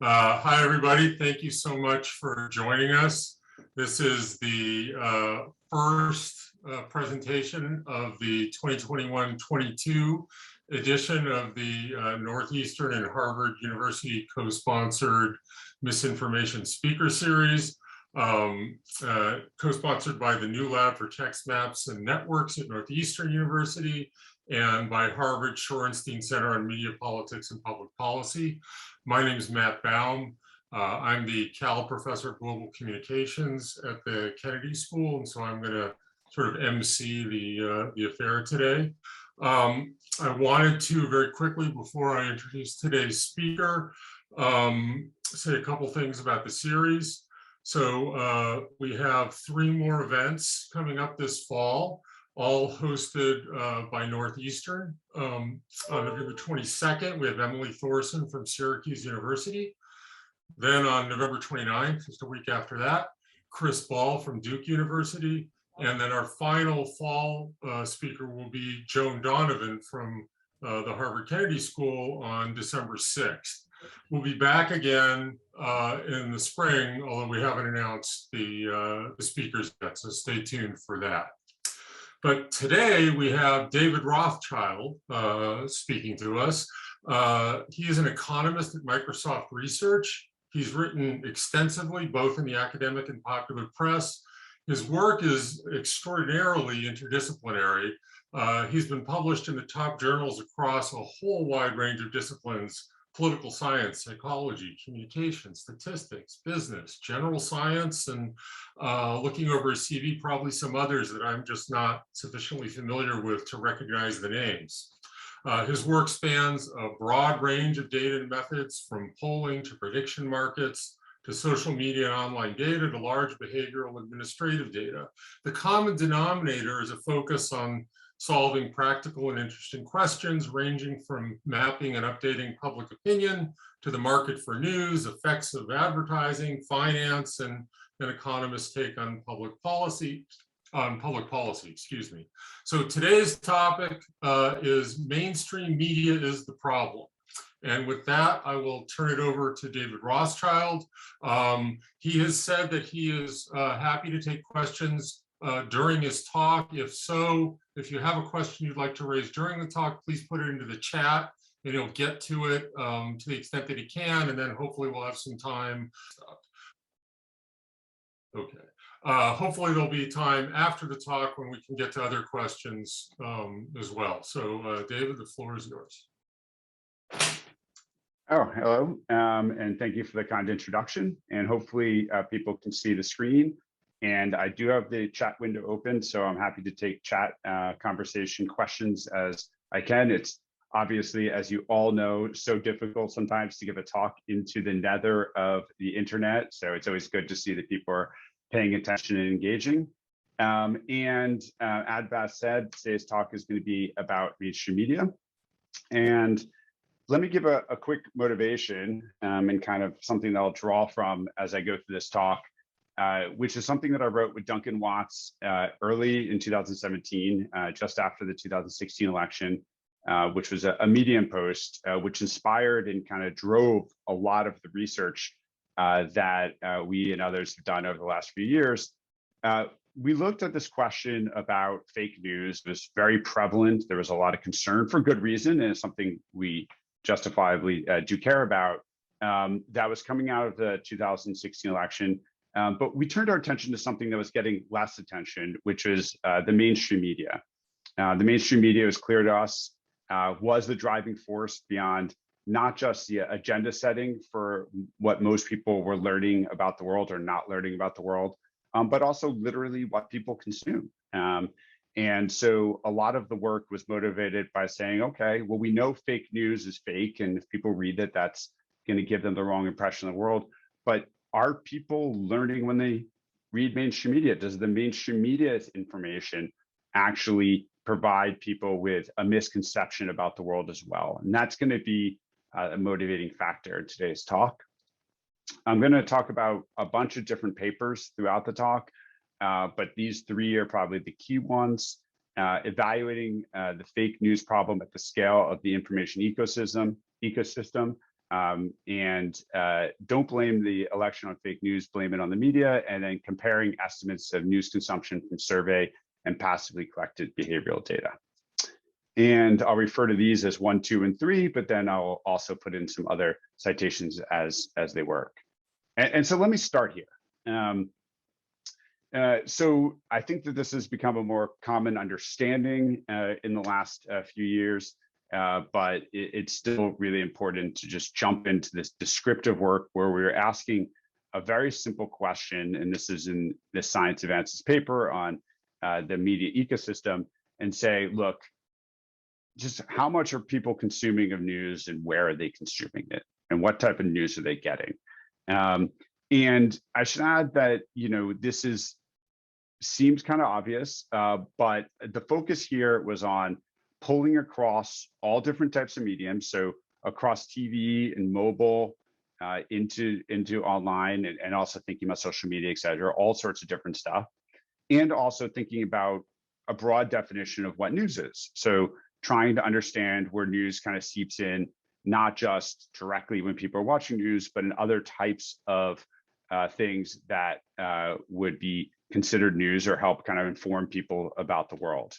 Hi, everybody. Thank you so much for joining us. This is the first presentation of the 2021-22 edition of the Northeastern and Harvard University co-sponsored Misinformation Speaker Series, co-sponsored by the New Lab for Text Maps and Networks at Northeastern University and by Harvard Shorenstein Center on Media Politics and Public Policy. My name is Matt Baum. I'm the Cal Professor of Global Communications at the Kennedy School, and so I'm going to sort of MC the affair today. I wanted to very quickly, before I introduce today's speaker, say a couple things about the series. So we have 3 more events coming up this fall, all hosted by Northeastern. On November 22nd, we have Emily Thorson from Syracuse University. Then on November 29th, just a week after that, Chris Ball from Duke University. And then our final fall speaker will be Joan Donovan from the Harvard Kennedy School on December 6th. We'll be back again in the spring, although we haven't announced the speakers yet, so stay tuned for that. But today we have David Rothschild speaking to us. He is an economist at Microsoft Research. He's written extensively, both in the academic and popular press. His work is extraordinarily interdisciplinary. He's been published in the top journals across a whole wide range of disciplines: political science, psychology, communication, statistics, business, general science, and looking over his CV, probably some others that I'm just not sufficiently familiar with to recognize the names. His work spans a broad range of data and methods, from polling to prediction markets, to social media and online data, to large behavioral administrative data. The common denominator is a focus on solving practical and interesting questions, ranging from mapping and updating public opinion to the market for news, effects of advertising, finance, and an economist's take on public policy, excuse me. So today's topic is mainstream media is the problem. And with that, I will turn it over to David Rothschild. He has said that he is happy to take questions during his talk. If so, if you have a question you'd like to raise during the talk, please put it into the chat and he'll get to it to the extent that he can, and then hopefully we'll have some time. Okay. Hopefully there'll be time after the talk when we can get to other questions as well. So David, the floor is yours. Oh, hello, and thank you for the kind introduction. And hopefully people can see the screen. And I do have the chat window open, so I'm happy to take chat conversation questions as I can. It's obviously, as you all know, so difficult sometimes to give a talk into the nether of the internet. So it's always good to see that people are paying attention and engaging. As Bas said, today's talk is going to be about mainstream media. And let me give a quick motivation and kind of something that I'll draw from as I go through this talk. Which is something that I wrote with Duncan Watts early in 2017, just after the 2016 election, which was a Medium post, which inspired and kind of drove a lot of the research that we and others have done over the last few years. We looked at this question about fake news. It was very prevalent. There was a lot of concern for good reason, and it's something we justifiably do care about. That was coming out of the 2016 election. But we turned our attention to something that was getting less attention, which is the mainstream media. The mainstream media, was clear to us, was the driving force beyond not just the agenda setting for what most people were learning about the world or not learning about the world, but also literally what people consume. And so a lot of the work was motivated by saying, okay, well, we know fake news is fake, and if people read it, that's going to give them the wrong impression of the world. But are people learning when they read mainstream media? Does the mainstream media's information actually provide people with a misconception about the world as well? And that's going to be a motivating factor in today's talk. I'm going to talk about a bunch of different papers throughout the talk, but these 3 are probably the key ones. Evaluating the fake news problem at the scale of the information ecosystem, and don't blame the election on fake news, blame it on the media, and then comparing estimates of news consumption from survey and passively collected behavioral data. And I'll refer to these as 1, 2, and 3, but then I'll also put in some other citations as they work. And so let me start here. So I think that this has become a more common understanding in the last few years, but it's still really important to just jump into this descriptive work where we're asking a very simple question, and this is in the Science Advances paper on the media ecosystem, and say, look, just how much are people consuming of news and where are they consuming it and what type of news are they getting? And I should add that, this seems kind of obvious, but the focus here was on pulling across all different types of mediums. So across TV and mobile, into online, and also thinking about social media, et cetera, all sorts of different stuff. And also thinking about a broad definition of what news is. So trying to understand where news kind of seeps in, not just directly when people are watching news, but in other types of things that would be considered news or help kind of inform people about the world.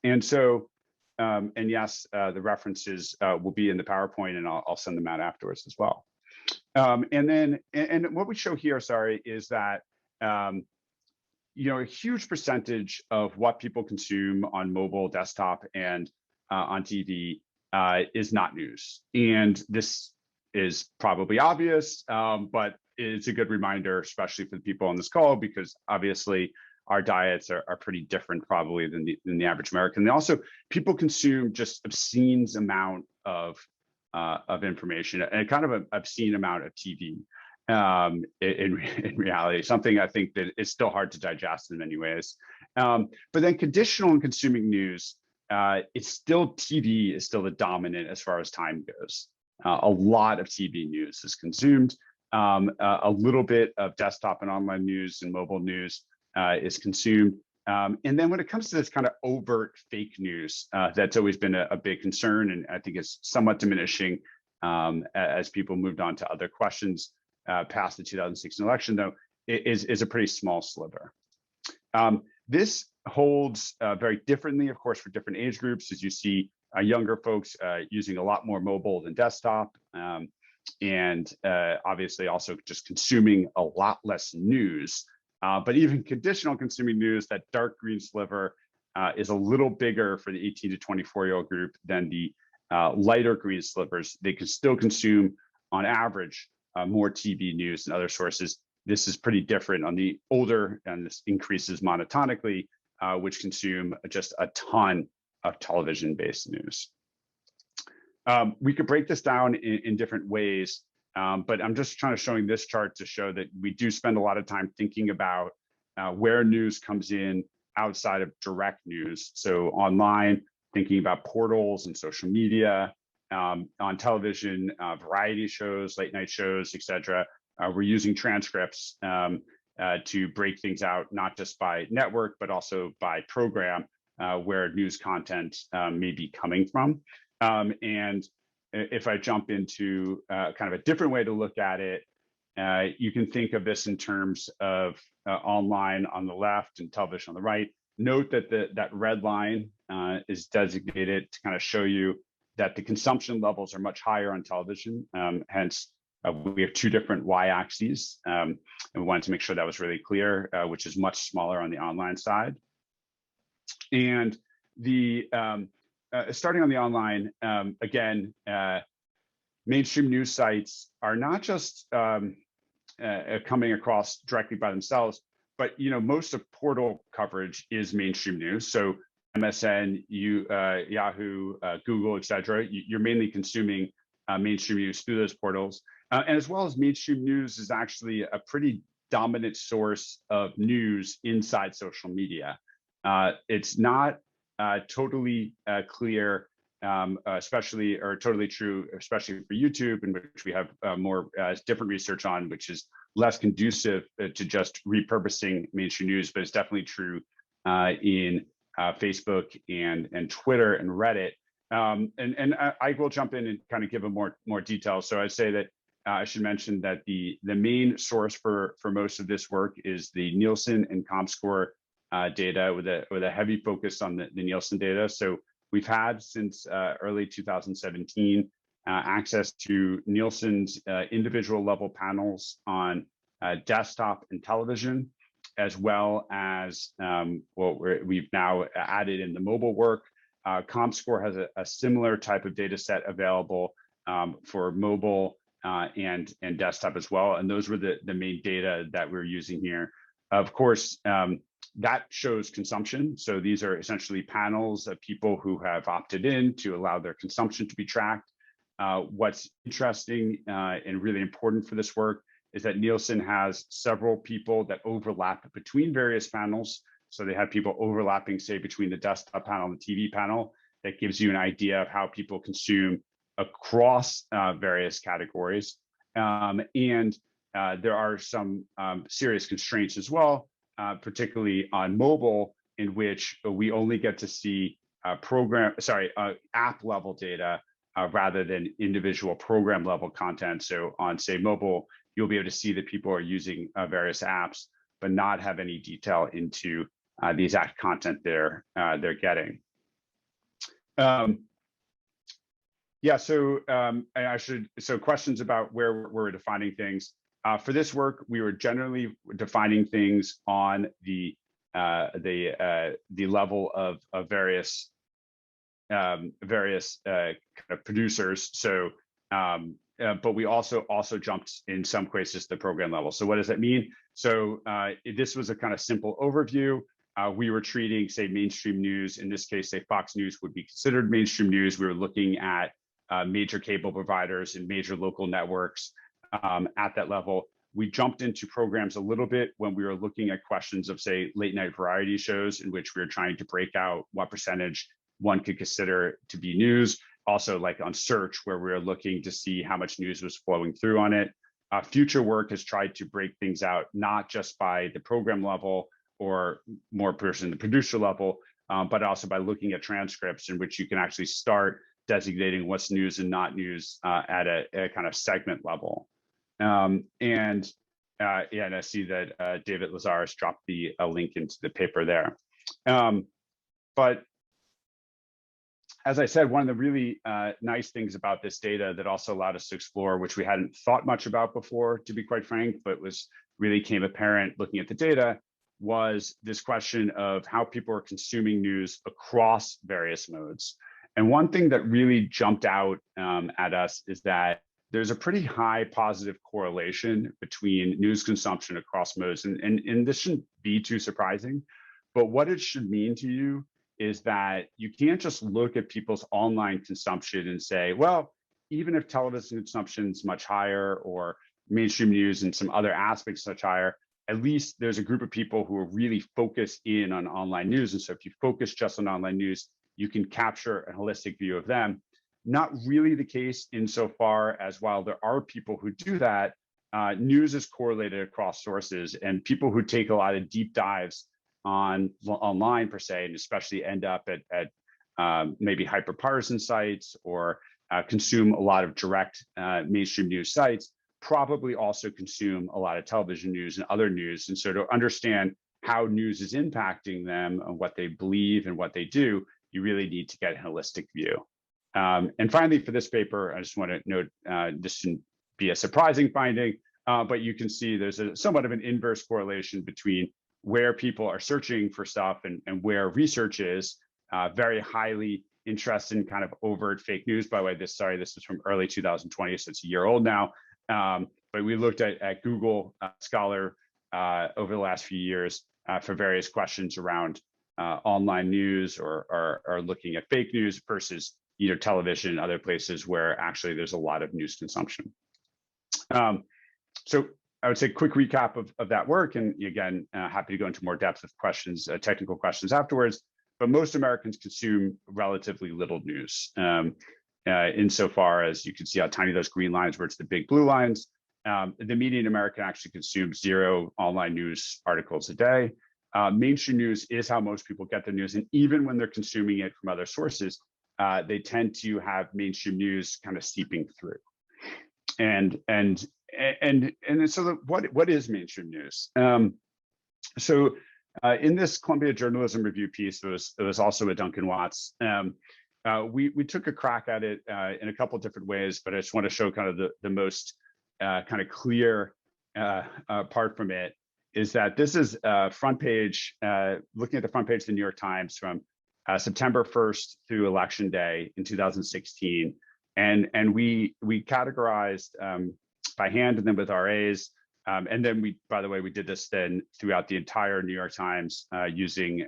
And so, and yes, the references will be in the PowerPoint, and I'll send them out afterwards as well. And what we show here, is that a huge percentage of what people consume on mobile, desktop, and on TV is not news. And this is probably obvious, but it's a good reminder, especially for the people on this call, because obviously our diets are pretty different probably than the average American. They also, people consume just obscene amount of information, and kind of an obscene amount of TV. In reality, something I think that is still hard to digest in many ways. But then conditional and consuming news, it's still TV is still the dominant as far as time goes. A lot of TV news is consumed. A little bit of desktop and online news and mobile news is consumed. And then when it comes to this kind of overt fake news, that's always been a big concern, and I think it's somewhat diminishing as people moved on to other questions. Past the 2016 election, though, is a pretty small sliver. This holds very differently, of course, for different age groups, as you see younger folks using a lot more mobile than desktop, and obviously also just consuming a lot less news. But even conditional consuming news, that dark green sliver, is a little bigger for the 18 to 24-year-old group than the lighter green slivers. They can still consume, on average, more TV news and other sources. This is pretty different on the older, and this increases monotonically, which consume just a ton of television-based news. We could break this down in different ways, but I'm just trying to showing this chart to show that we do spend a lot of time thinking about where news comes in outside of direct news. So online, thinking about portals and social media, on television, variety shows, late night shows, et cetera. We're using transcripts to break things out, not just by network, but also by program, where news content may be coming from. And if I jump into kind of a different way to look at it, you can think of this in terms of online on the left and television on the right. Note that that red line is designated to kind of show you that the consumption levels are much higher on television. Hence, we have two different y-axes, and we wanted to make sure that was really clear, which is much smaller on the online side. And the starting on the online, again, mainstream news sites are not just coming across directly by themselves, but most of portal coverage is mainstream news. So MSN, Yahoo, Google, et cetera, you're mainly consuming mainstream news through those portals. And as well as mainstream news is actually a pretty dominant source of news inside social media. It's not totally clear, especially, or totally true, especially for YouTube, in which we have more different research on, which is less conducive to just repurposing mainstream news, but it's definitely true in Facebook and Twitter and Reddit. I will jump in and kind of give a more detail. So I'd say that I should mention that the main source for most of this work is the Nielsen and ComScore data with a heavy focus on the Nielsen data. So we've had since early 2017 access to Nielsen's individual level panels on desktop and television, as well as we've now added in the mobile work. ComScore has a similar type of data set available for mobile and desktop as well. And those were the main data that we're using here. Of course, that shows consumption. So these are essentially panels of people who have opted in to allow their consumption to be tracked. What's interesting and really important for this work is that Nielsen has several people that overlap between various panels. So they have people overlapping, say, between the desktop panel and the TV panel. That gives you an idea of how people consume across various categories. And there are some serious constraints as well, particularly on mobile, in which we only get to see app level data rather than individual program level content. So on, say, mobile, you'll be able to see that people are using various apps, but not have any detail into the exact content they're getting. So questions about where we're defining things. For this work, we were generally defining things on the level of various kind of producers. So, but we also jumped in some cases to the program level. So what does that mean? So this was a kind of simple overview. We were treating, say, mainstream news. In this case, say, Fox News would be considered mainstream news. We were looking at major cable providers and major local networks at that level. We jumped into programs a little bit when we were looking at questions of, say, late night variety shows, in which we were trying to break out what percentage one could consider to be news. Also, like on search, where we were looking to see how much news was flowing through on it. Future work has tried to break things out, not just by the program level or more person the producer level, but also by looking at transcripts, in which you can actually start designating what's news and not news at a kind of segment level. And I see that David Lazarus dropped the link into the paper there. But as I said, one of the really nice things about this data that also allowed us to explore, which we hadn't thought much about before, to be quite frank, but really came apparent looking at the data, was this question of how people are consuming news across various modes. And one thing that really jumped out at us is that there's a pretty high positive correlation between news consumption across modes. And this shouldn't be too surprising, but what it should mean to you is that you can't just look at people's online consumption and say, well, even if television consumption is much higher or mainstream news and some other aspects much higher, at least there's a group of people who are really focused in on online news. And so if you focus just on online news, you can capture a holistic view of them. Not really the case insofar as, while there are people who do that, news is correlated across sources, and people who take a lot of deep dives online per se, and especially end up at maybe hyperpartisan sites or consume a lot of direct mainstream news sites, probably also consume a lot of television news and other news. And so to understand how news is impacting them and what they believe and what they do, you really need to get a holistic view. And finally, for this paper, I just want to note, this shouldn't be a surprising finding, but you can see there's somewhat of an inverse correlation between where people are searching for stuff and where research is. Very highly interested in kind of overt fake news. By the way, this was from early 2020, so it's a year old now. But we looked at Google Scholar over the last few years for various questions around online news or looking at fake news versus television and other places where actually there's a lot of news consumption. So I would say quick recap of that work, and again, happy to go into more depth of questions, technical questions afterwards. But most Americans consume relatively little news, insofar as you can see how tiny those green lines were. It's the big blue lines. The median American actually consumes 0 online news articles a day. Mainstream news is how most people get their news, and even when they're consuming it from other sources, they tend to have mainstream news kind of seeping through. And so what is mainstream news? In this Columbia Journalism Review piece, it was also a Duncan Watts. We took a crack at it in a couple of different ways, but I just want to show kind of the most kind of clear part from it is that this is front page, looking at the front page of the New York Times from September 1st through Election Day in 2016. And we categorized by hand and then with RAs. And then by the way, we did this then throughout the entire New York Times using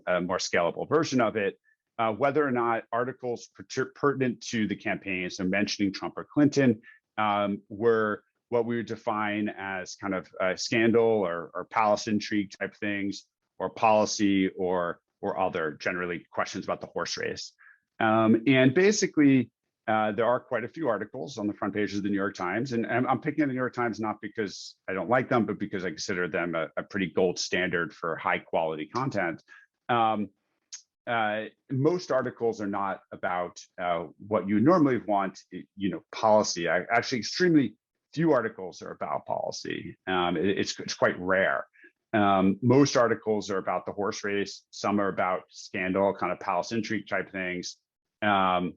a more scalable version of it, whether or not articles pertinent to the campaign, so mentioning Trump or Clinton, were what we would define as kind of scandal or palace intrigue type things, or policy or other generally questions about the horse race. And basically, there are quite a few articles on the front pages of the New York Times, and I'm picking on the New York Times not because I don't like them, but because I consider them a pretty gold standard for high quality content. Most articles are not about what you normally want, policy. Actually, extremely few articles are about policy. It's quite rare. Most articles are about the horse race. Some are about scandal, kind of palace intrigue type things. Sorry,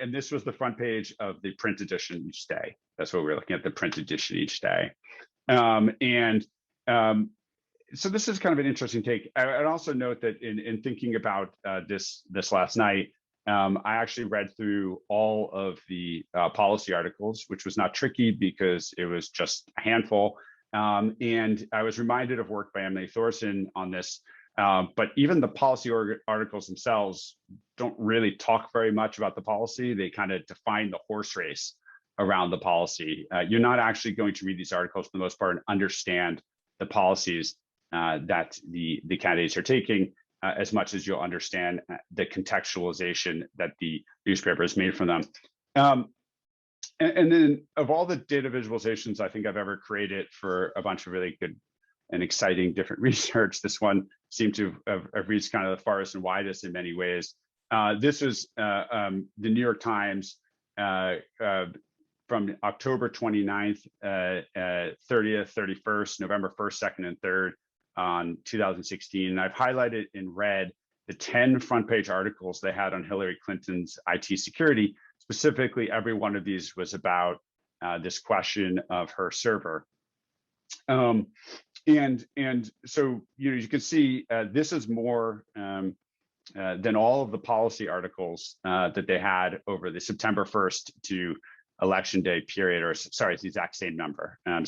and this was the front page of the print edition each day. That's what we're looking at, the print edition each day. So this is kind of an interesting take. I'd also note that in thinking about this last night, I actually read through all of the policy articles, which was not tricky because it was just a handful. And I was reminded of work by Emily Thorson on this. But even the policy articles themselves don't really talk very much about the policy. They kind of define the horse race around the policy. You're not actually going to read these articles for the most part and understand the policies that the candidates are taking as much as you'll understand the contextualization that the newspaper has made from them. And then of all the data visualizations I think I've ever created for a bunch of really good and exciting different research, this one seemed to have reached kind of the farthest and widest in many ways. This was the New York Times from October 29th, 30th, 31st, November 1st, 2nd, and 3rd on 2016. And I've highlighted in red the 10 front page articles they had on Hillary Clinton's IT security. Specifically, every one of these was about this question of her server. And so you can see this is more than all of the policy articles that they had over the September 1st to Election Day period, or sorry, it's the exact same number, 10,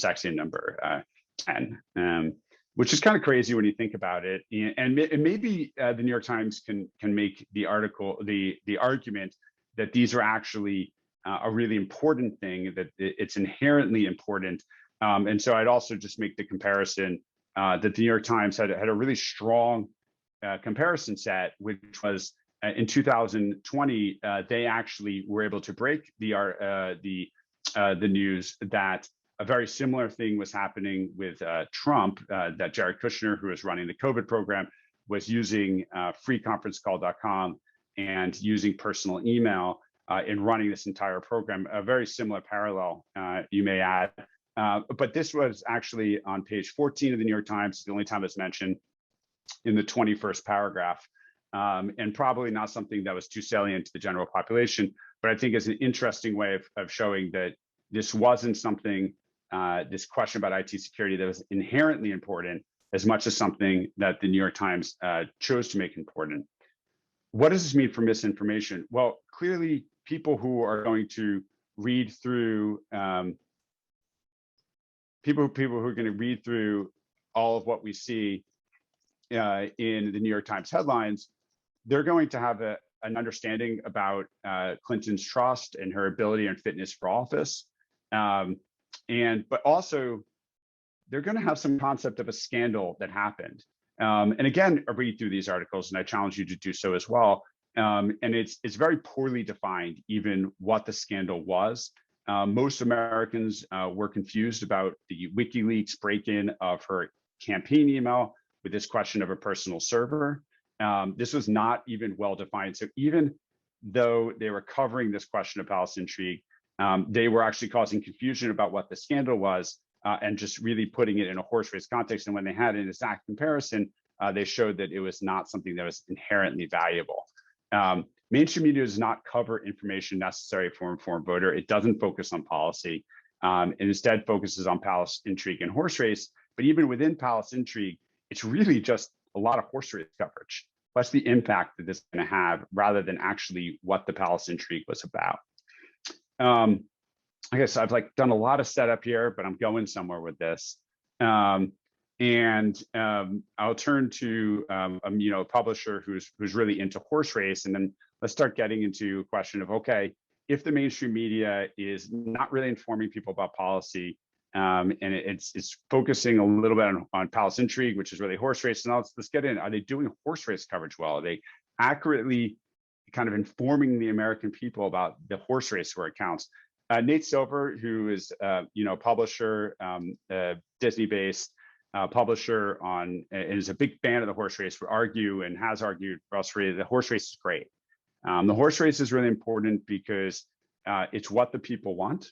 which is kind of crazy when you think about it. And maybe the New York Times can make the argument that these are actually a really important thing, that it's inherently important. And so I'd also just make the comparison that the New York Times had a really strong comparison set, which was in 2020, they actually were able to break the news that a very similar thing was happening with Trump, that Jared Kushner, who was running the COVID program, was using freeconferencecall.com and using personal email in running this entire program. A very similar parallel, you may add. But this was actually on page 14 of the New York Times, the only time it's mentioned in the 21st paragraph, and probably not something that was too salient to the general population, but I think is an interesting way of showing that this wasn't something, this question about IT security, that was inherently important as much as something that the New York Times chose to make important. What does this mean for misinformation? Well, clearly people who are going to read through people who are going to read through all of what we see in the New York Times headlines, they're going to have an understanding about Clinton's trust and her ability and fitness for office. But also, they're going to have some concept of a scandal that happened. And again, I read through these articles, and I challenge you to do so as well. And it's very poorly defined, even what the scandal was. Most Americans were confused about the WikiLeaks break-in of her campaign email with this question of a personal server. This was not even well defined. So even though they were covering this question of palace intrigue, they were actually causing confusion about what the scandal was and just really putting it in a horse race context. And when they had an exact comparison, they showed that it was not something that was inherently valuable. Mainstream media does not cover information necessary for an informed voter. It doesn't focus on policy. It instead focuses on palace intrigue and horse race. But even within palace intrigue, it's really just a lot of horse race coverage. What's the impact that this is going to have rather than actually what the palace intrigue was about? I guess I've done a lot of setup here, but I'm going somewhere with this. I'll turn to a publisher who's really into horse race, and then let's start getting into a question of, okay, if the mainstream media is not really informing people about policy, and it's focusing a little bit on palace intrigue, which is really horse race, and let's get in. Are they doing horse race coverage well? Are they accurately kind of informing the American people about the horse race where it counts? Nate Silver, who is a publisher, Disney-based publisher and is a big fan of the horse race, would argue and has argued for us the horse race is great. The horse race is really important because it's what the people want.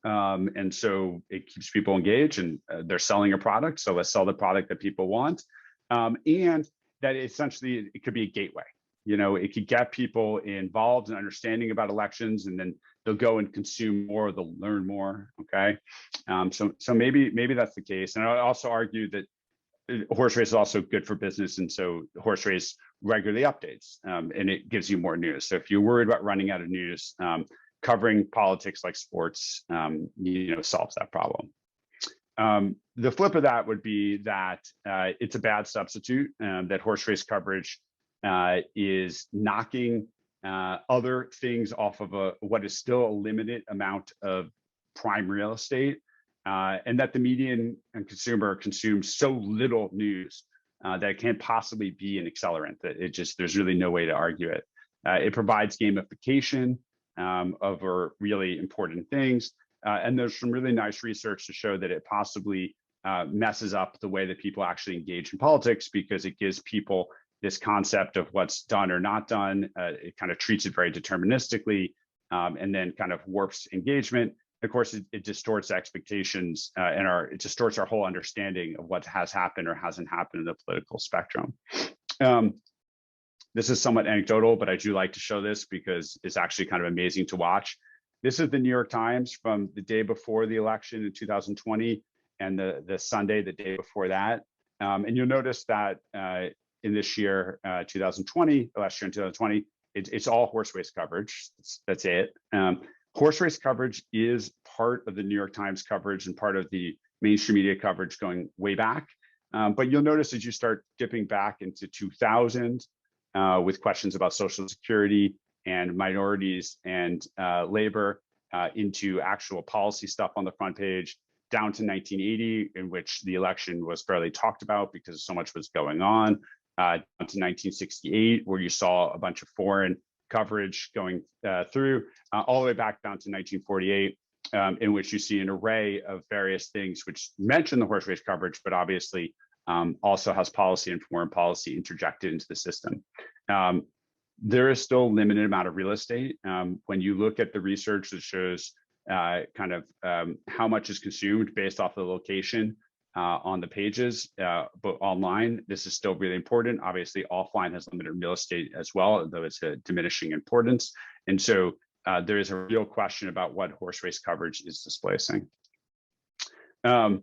And so it keeps people engaged, and they're selling a product. So let's sell the product that people want. And that essentially it could be a gateway. It could get people involved in understanding about elections, and then they'll go and consume more, they'll learn more. Okay. So maybe that's the case. And I also argue that horse race is also good for business. And so horse race regularly updates, and it gives you more news. So if you're worried about running out of news, covering politics like sports, solves that problem. The flip of that would be that it's a bad substitute, that horse race coverage is knocking other things off of what is still a limited amount of prime real estate, and that the median and consumer consumes so little news that it can't possibly be an accelerant, that there's really no way to argue it. It provides gamification over really important things. And there's some really nice research to show that it possibly messes up the way that people actually engage in politics, because it gives people this concept of what's done or not done. It kind of treats it very deterministically, and then kind of warps engagement. Of course, it distorts expectations and it distorts our whole understanding of what has happened or hasn't happened in the political spectrum. This is somewhat anecdotal, but I do like to show this because it's actually kind of amazing to watch. This is the New York Times from the day before the election in 2020 and the Sunday, the day before that. And you'll notice that in this year, 2020, last year in 2020, it's all horse race coverage. That's it. Horse race coverage is part of the New York Times coverage and part of the mainstream media coverage going way back. But you'll notice as you start dipping back into 2000 with questions about Social Security and minorities and labor, into actual policy stuff on the front page, down to 1980, in which the election was barely talked about because so much was going on, down to 1968, where you saw a bunch of foreign coverage going through, all the way back down to 1948, in which you see an array of various things which mention the horse race coverage, but obviously also has policy and foreign policy interjected into the system. There is still a limited amount of real estate. When you look at the research that shows how much is consumed based off the location on the pages, but online, this is still really important. Obviously, offline has limited real estate as well, though it's a diminishing importance. And so there is a real question about what horse race coverage is displacing. And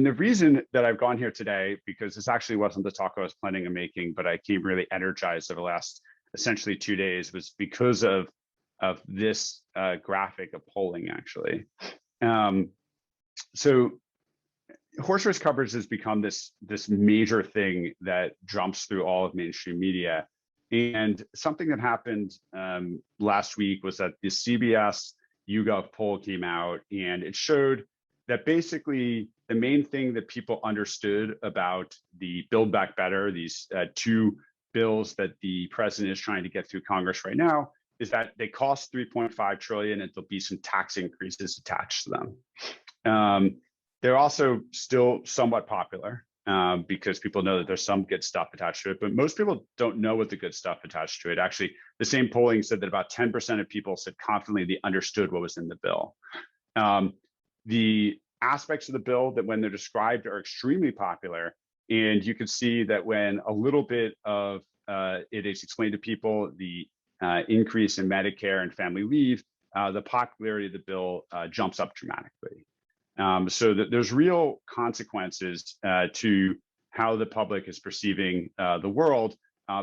the reason that I've gone here today, because this actually wasn't the talk I was planning on making, but I came really energized over the last essentially 2 days, was because of this graphic of polling, actually. So horse race coverage has become this major thing that jumps through all of mainstream media. And something that happened last week was that the CBS YouGov poll came out, and it showed that basically the main thing that people understood about the Build Back Better, these two bills that the president is trying to get through Congress right now, is that they cost $3.5 trillion and there'll be some tax increases attached to them. They're also still somewhat popular. because people know that there's some good stuff attached to it, but most people don't know what the good stuff attached to it. Actually, the same polling said that about 10% of people said confidently they understood what was in the bill. The aspects of the bill that when they're described are extremely popular. And you can see that when a little bit of it is explained to people, the increase in Medicare and family leave, the popularity of the bill jumps up dramatically. So that there's real consequences to how the public is perceiving the world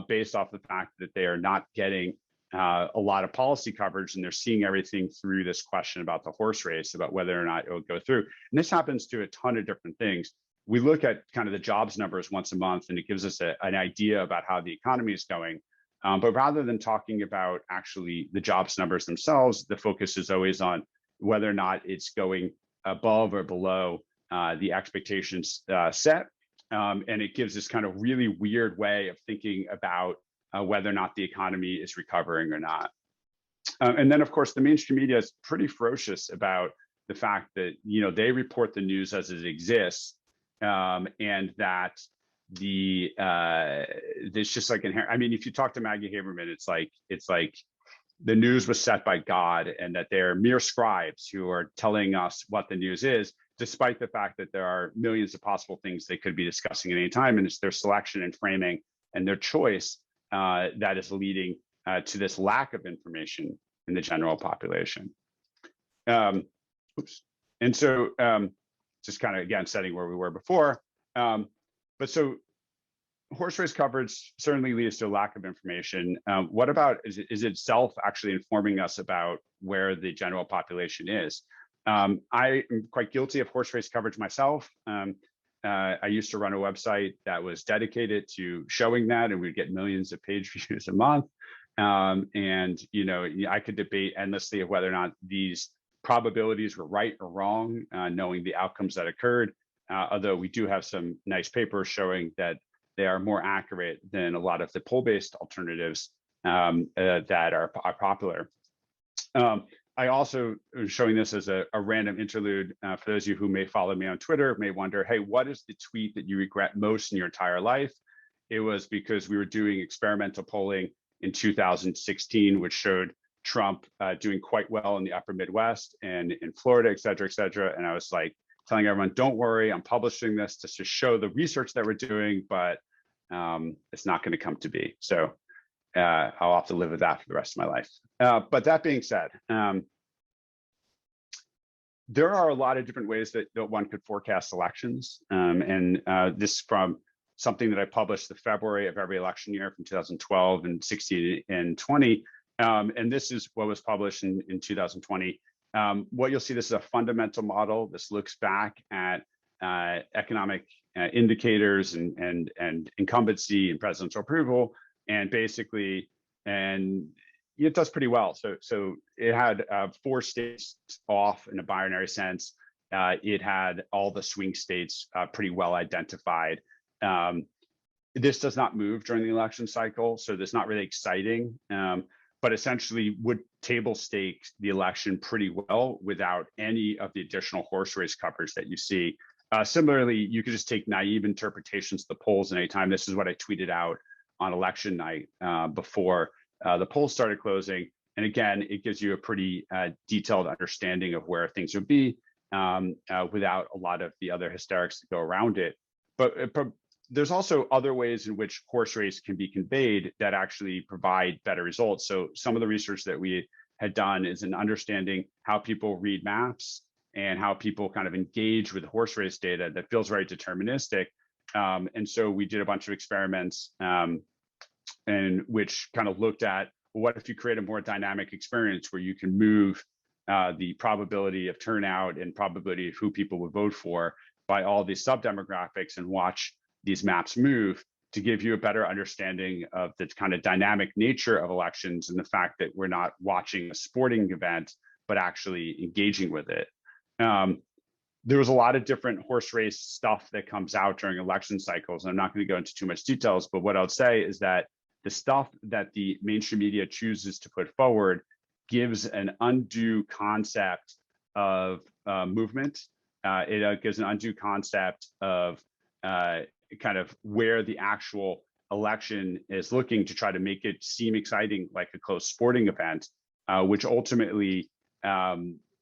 based off the fact that they are not getting a lot of policy coverage, and they're seeing everything through this question about the horse race, about whether or not it will go through. And this happens to a ton of different things. We look at kind of the jobs numbers once a month, and it gives us an idea about how the economy is going. But rather than talking about actually the jobs numbers themselves, the focus is always on whether or not it's going above or below the expectations set. And it gives this kind of really weird way of thinking about whether or not the economy is recovering or not. And then, of course, the mainstream media is pretty ferocious about the fact that, you know, they report the news as it exists, and that there's just like inherent. I mean, if you talk to Maggie Haberman, it's like the news was set by God, and that they're mere scribes who are telling us what the news is, despite the fact that there are millions of possible things they could be discussing at any time, and it's their selection and framing and their choice that is leading to this lack of information in the general population. And so just kind of, again, setting where we were before. But so horse race coverage certainly leads to a lack of information. What about, is it itself actually informing us about where the general population is? I am quite guilty of horse race coverage myself. I used to run a website that was dedicated to showing that, and we'd get millions of page views a month. And, you know, I could debate endlessly of whether or not these probabilities were right or wrong, knowing the outcomes that occurred. Although we do have some nice papers showing that they are more accurate than a lot of the poll-based alternatives that are popular. I also am showing this as a random interlude. For those of you who may follow me on Twitter, may wonder, hey, what is the tweet that you regret most in your entire life? It was because we were doing experimental polling in 2016, which showed Trump doing quite well in the upper Midwest and in Florida, et cetera, et cetera. And I was like telling everyone, don't worry, I'm publishing this just to show the research that we're doing, but it's not going to come to be. So I'll have to live with that for the rest of my life. But that being said, there are a lot of different ways that one could forecast elections. And this from something that I published the February of every election year from 2012 and 16 and 20. And this is what was published in 2020. What you'll see, this is a fundamental model. This looks back at economic indicators and incumbency and presidential approval, and basically, and it does pretty well. So it had 4 states off in a binary sense. It had all the swing states pretty well identified. This does not move during the election cycle, so that's not really exciting, but essentially would table stake the election pretty well without any of the additional horse race coverage that you see. Similarly, you could just take naive interpretations of the polls at any time. This is what I tweeted out on election night before the polls started closing. And again, it gives you a pretty detailed understanding of where things would be without a lot of the other hysterics that go around it. But there's also other ways in which horse race can be conveyed that actually provide better results. So some of the research that we had done is in understanding how people read maps and how people kind of engage with horse race data that feels very deterministic. And so we did a bunch of experiments and which kind of looked at, well, what if you create a more dynamic experience where you can move the probability of turnout and probability of who people would vote for by all these sub-demographics and watch these maps move to give you a better understanding of the kind of dynamic nature of elections and the fact that we're not watching a sporting event, but actually engaging with it. There was a lot of different horse race stuff that comes out during election cycles. And I'm not going to go into too much details, but what I would say is that the stuff that the mainstream media chooses to put forward gives an undue concept of movement. It gives an undue concept of kind of where the actual election is looking to try to make it seem exciting, like a close sporting event, which ultimately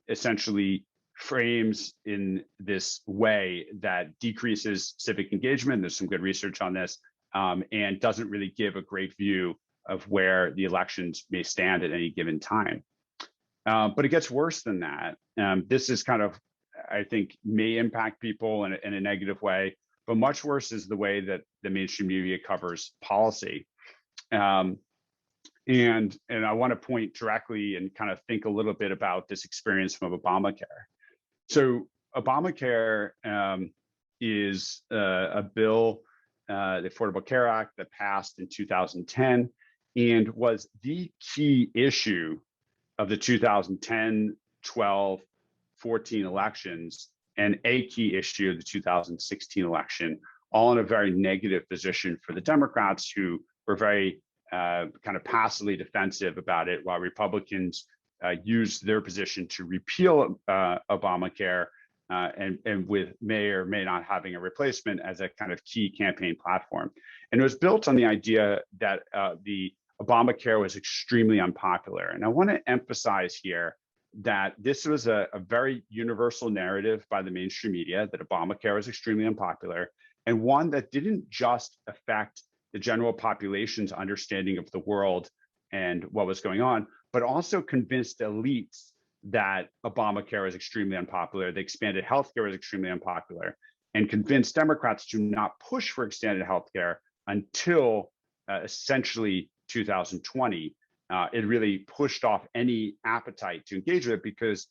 essentially frames in this way that decreases civic engagement. There's some good research on this, and doesn't really give a great view of where the elections may stand at any given time. But it gets worse than that. This is kind of, I think, may impact people in a negative way, but much worse is the way that the mainstream media covers policy. And I want to point directly and kind of think a little bit about this experience from Obamacare. So Obamacare is a bill, the Affordable Care Act, that passed in 2010 and was the key issue of the 2010, 12, 14 elections, and a key issue of the 2016 election, all in a very negative position for the Democrats, who were very kind of passively defensive about it, while Republicans used their position to repeal Obamacare, and with may or may not having a replacement as a kind of key campaign platform. And it was built on the idea that the Obamacare was extremely unpopular. And I want to emphasize here that this was a very universal narrative by the mainstream media, that Obamacare was extremely unpopular, and one that didn't just affect the general population's understanding of the world and what was going on, but also convinced elites that Obamacare was extremely unpopular. The expanded healthcare was extremely unpopular, and convinced Democrats to not push for expanded healthcare until essentially 2020. It really pushed off any appetite to engage with it, because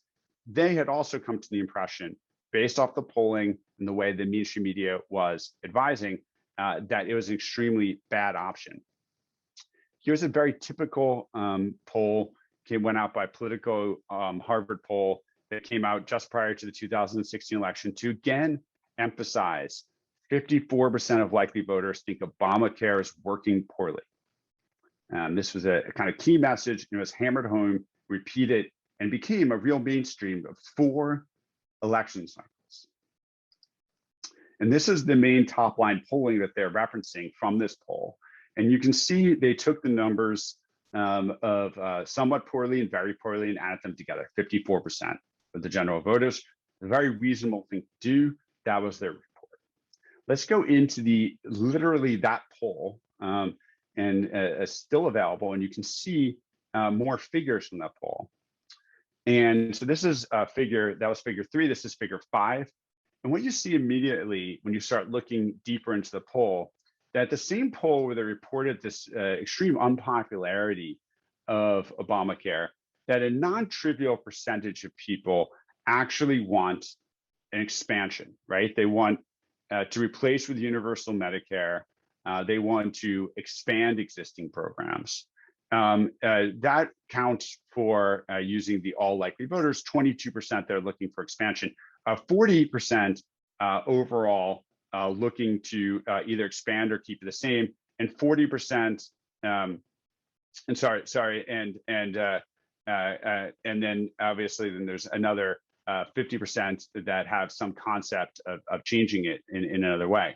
they had also come to the impression, based off the polling and the way the mainstream media was advising, that it was an extremely bad option. Here's a very typical poll. Went out by Politico, Harvard poll that came out just prior to the 2016 election to again emphasize 54% of likely voters think Obamacare is working poorly. This was a kind of key message, and it was hammered home, repeated, and became a real mainstream of 4 election cycles. And this is the main top line polling that they're referencing from this poll. And you can see they took the numbers of somewhat poorly and very poorly and added them together, 54% of the general voters. A very reasonable thing to do. That was their report. Let's go into literally that poll, and still available, and you can see more figures from that poll. And so this is a figure, that was figure 3, this is figure 5. And what you see immediately when you start looking deeper into the poll, that the same poll where they reported this extreme unpopularity of Obamacare, that a non-trivial percentage of people actually want an expansion, right? They want to replace with universal Medicare. They want to expand existing programs. That counts for, using the all likely voters, 22% they're looking for expansion, 40% overall looking to either expand or keep it the same, and 40%, and then obviously then there's another 50% that have some concept of changing it in another way.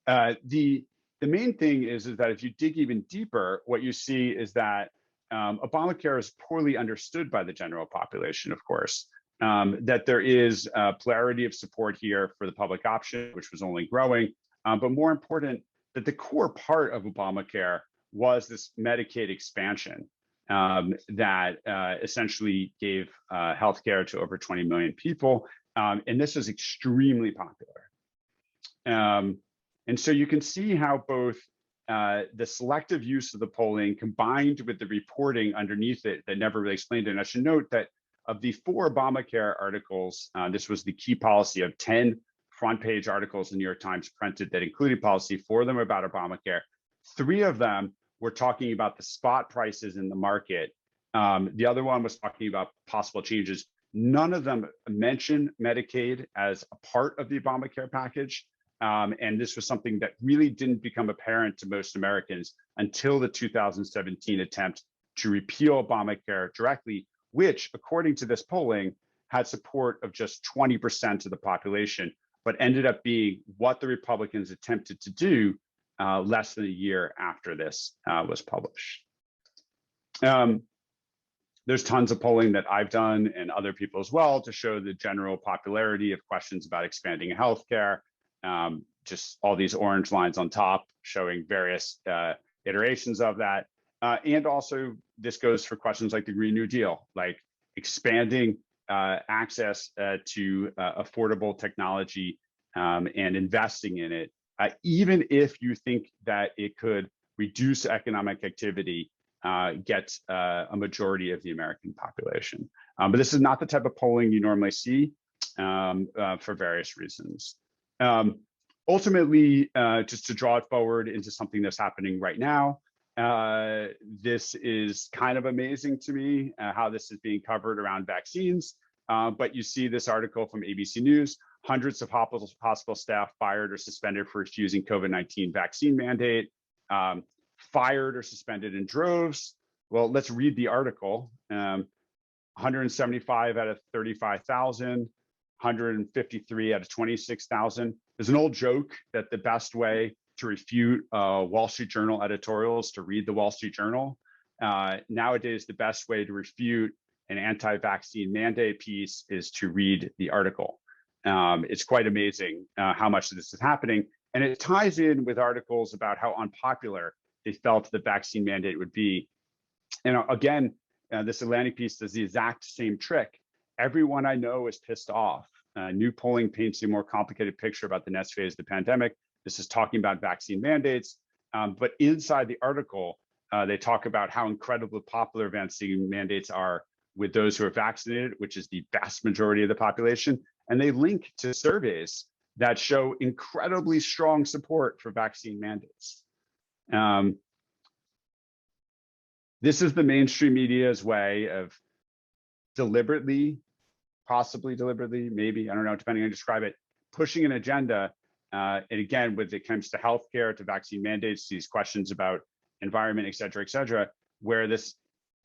The main thing is that if you dig even deeper, what you see is that Obamacare is poorly understood by the general population, of course, that there is a plurality of support here for the public option, which was only growing, but more important, that the core part of Obamacare was this Medicaid expansion that essentially gave healthcare to over 20 million people, and this was extremely popular. And so you can see how both the selective use of the polling combined with the reporting underneath it that never really explained it. And I should note that of the 4 Obamacare articles, this was the key policy of 10 front page articles in the New York Times printed that included policy, 4 of them about Obamacare. 3 of them were talking about the spot prices in the market. The other one was talking about possible changes. None of them mentioned Medicaid as a part of the Obamacare package. And this was something that really didn't become apparent to most Americans until the 2017 attempt to repeal Obamacare directly, which, according to this polling, had support of just 20% of the population, but ended up being what the Republicans attempted to do less than a year after this was published. There's tons of polling that I've done and other people as well to show the general popularity of questions about expanding healthcare. Just all these orange lines on top showing various iterations of that. And also this goes for questions like the Green New Deal, like expanding access to affordable technology and investing in it, even if you think that it could reduce economic activity, get a majority of the American population. But this is not the type of polling you normally see for various reasons. Ultimately, just to draw it forward into something that's happening right now, this is kind of amazing to me how this is being covered around vaccines. But you see this article from ABC News, hundreds of hospital staff fired or suspended for refusing COVID-19 vaccine mandate, fired or suspended in droves. Well, let's read the article. 175 out of 35,000, 153 out of 26,000. There's an old joke that the best way to refute Wall Street Journal editorials to read the Wall Street Journal. Nowadays, the best way to refute an anti-vaccine mandate piece is to read the article. It's quite amazing how much of this is happening. And it ties in with articles about how unpopular they felt the vaccine mandate would be. And again, this Atlantic piece does the exact same trick. Everyone I know is pissed off. New polling paints a more complicated picture about the next phase of the pandemic. This is talking about vaccine mandates, but inside the article, they talk about how incredibly popular vaccine mandates are with those who are vaccinated, which is the vast majority of the population. And they link to surveys that show incredibly strong support for vaccine mandates. This is the mainstream media's way of deliberately, possibly deliberately, maybe, I don't know, depending on how you describe it, pushing an agenda. And again, when it comes to healthcare, to vaccine mandates, these questions about environment, et cetera, where this,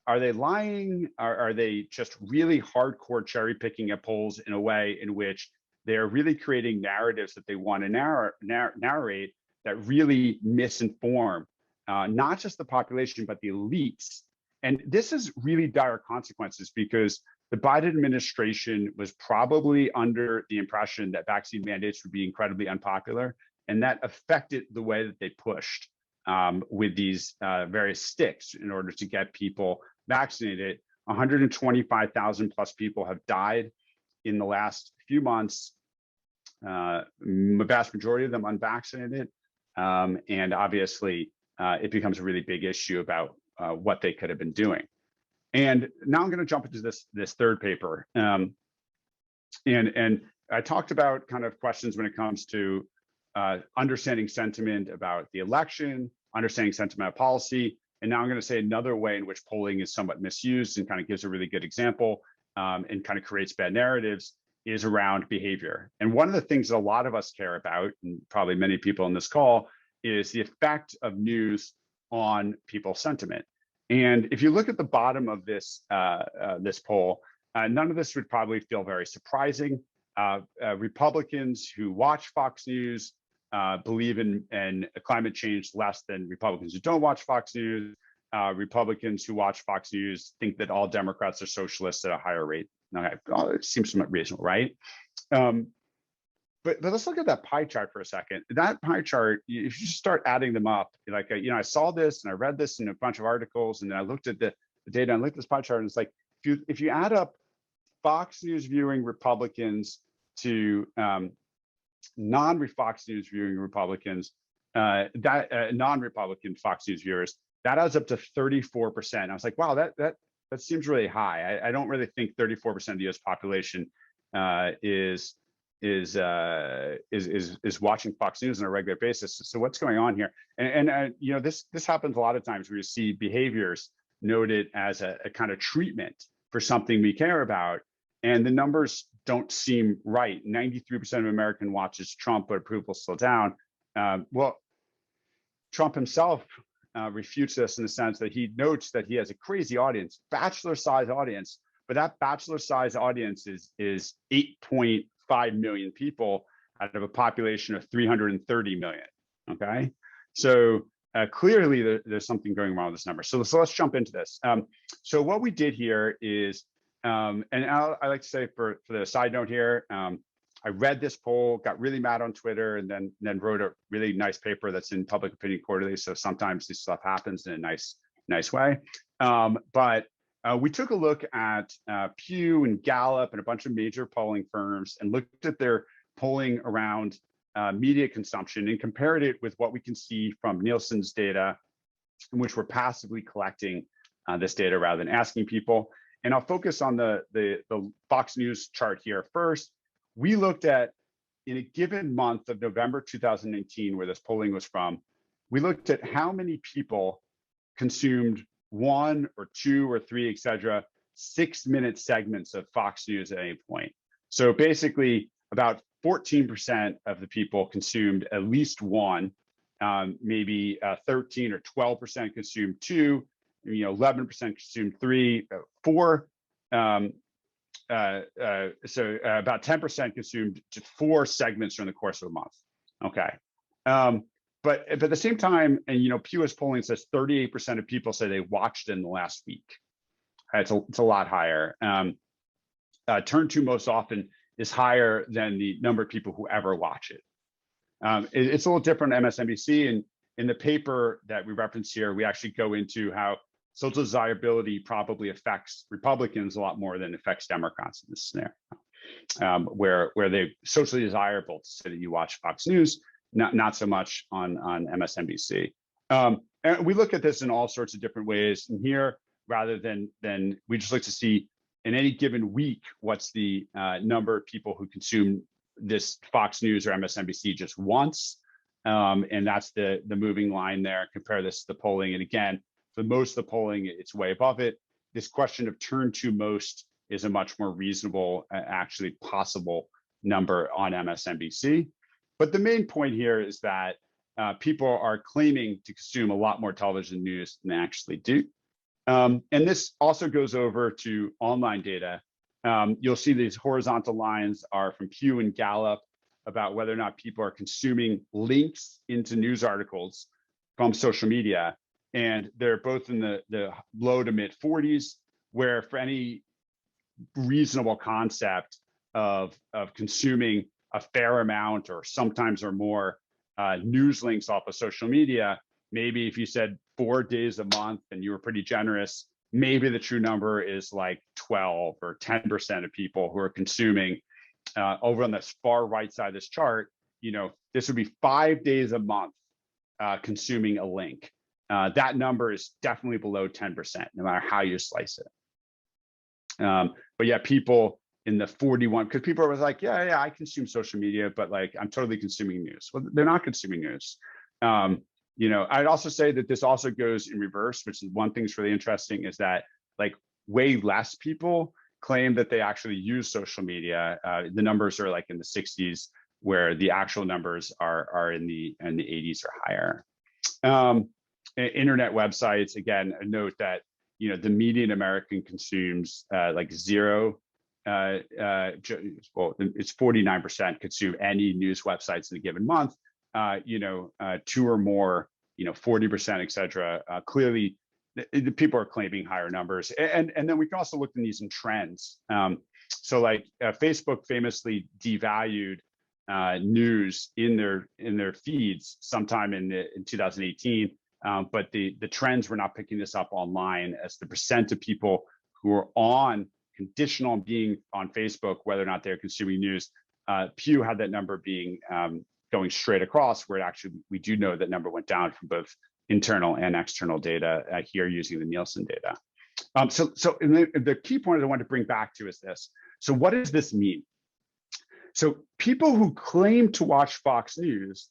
are they lying? Are they just really hardcore cherry picking at polls in a way in which they're really creating narratives that they want to narrate that really misinform not just the population, but the elites? And this is really dire consequences because the Biden administration was probably under the impression that vaccine mandates would be incredibly unpopular, and that affected the way that they pushed with these various sticks in order to get people vaccinated. 125,000 plus people have died in the last few months, the vast majority of them unvaccinated. And obviously, it becomes a really big issue about what they could have been doing. And now I'm going to jump into this third paper. And I talked about kind of questions when it comes to understanding sentiment about the election, understanding sentiment of policy. And now I'm going to say another way in which polling is somewhat misused and kind of gives a really good example and kind of creates bad narratives is around behavior. And one of the things that a lot of us care about, and probably many people on this call, is the effect of news on people's sentiment. And if you look at the bottom of this this poll, none of this would probably feel very surprising. Republicans who watch Fox News believe in climate change less than Republicans who don't watch Fox News. Republicans who watch Fox News think that all Democrats are socialists at a higher rate. Okay, it seems somewhat reasonable, right? But let's look at that pie chart for a second. That pie chart, if you start adding them up, like, I saw this and I read this in a bunch of articles, and then I looked at the data and looked at this pie chart, and it's like, if you add up Fox News viewing Republicans to non-Fox News viewing Republicans, non-Republican Fox News viewers, that adds up to 34%. I was like, wow, that seems really high. I don't really think 34% of the U.S. population is watching Fox News on a regular basis. So what's going on here? And this happens a lot of times where you see behaviors noted as a kind of treatment for something we care about, and the numbers don't seem right. 93% of American watches Trump, but approval still down. Well, Trump himself refutes this in the sense that he notes that he has a crazy audience, bachelor-sized audience, but that bachelor-sized audience is 8.5 million people, out of a population of 330 million. Okay, so clearly there's something going wrong with this number. So let's jump into this. So what we did here is, and I like to say for the side note here, I read this poll, got really mad on Twitter, and then wrote a really nice paper that's in Public Opinion Quarterly. So sometimes this stuff happens in a nice way. But we took a look at Pew and Gallup and a bunch of major polling firms and looked at their polling around media consumption and compared it with what we can see from Nielsen's data, in which we're passively collecting this data rather than asking people. And I'll focus on the Fox News chart here first. We looked at, in a given month of November 2019, where this polling was from, we looked at how many people consumed 1 or 2 or 3, etc., 6-minute segments of Fox News at any point. So basically, about 14% of the people consumed at least one, maybe 13 or 12% consumed 2, 11% consumed 3, 4. So about 10% consumed 4 segments during the course of a month. Okay. But at the same time, and Pew's polling says 38% of people say they watched in the last week. It's a lot higher. Turn to most often is higher than the number of people who ever watch it. It's a little different on MSNBC, and in the paper that we reference here, we actually go into how social desirability probably affects Republicans a lot more than affects Democrats in this scenario, where they're socially desirable to say that you watch Fox News, not so much on MSNBC. And we look at this in all sorts of different ways. And here, rather than we just like to see in any given week, what's the number of people who consume this Fox News or MSNBC just once. And that's the moving line there. Compare this to the polling. And again, for most of the polling, it's way above it. This question of turn to most is a much more reasonable, actually possible number on MSNBC. But the main point here is that people are claiming to consume a lot more television news than they actually do. And this also goes over to online data. You'll see these horizontal lines are from Pew and Gallup about whether or not people are consuming links into news articles from social media. And they're both in the low to mid 40s, where for any reasonable concept of consuming a fair amount or sometimes or more news links off of social media, maybe if you said 4 days a month and you were pretty generous, maybe the true number is like 12 or 10% of people who are consuming. Over on this far right side of this chart, this would be 5 days a month consuming a link. That number is definitely below 10%, no matter how you slice it. But yeah, people in the 41, because people are like, yeah, I consume social media, but like I'm totally consuming news. Well, they're not consuming news. I'd also say that this also goes in reverse, which is one thing that's really interesting, is that like way less people claim that they actually use social media. The numbers are like in the 60s, where the actual numbers are in the 80s or higher. Internet websites, again, a note that the median American consumes like zero. Well, it's 49% consume any news websites in a given month. 2 or more, 40%, et cetera. Clearly, the people are claiming higher numbers. And then we can also look at these in trends. So like Facebook famously devalued news in their feeds sometime in 2018. But the trends were not picking this up online, as the percent of people who are conditional on being on Facebook, whether or not they're consuming news. Pew had that number being going straight across, where actually we do know that number went down from both internal and external data here using the Nielsen data. So the key point I want to bring back to is this. So what does this mean? So people who claim to watch Fox News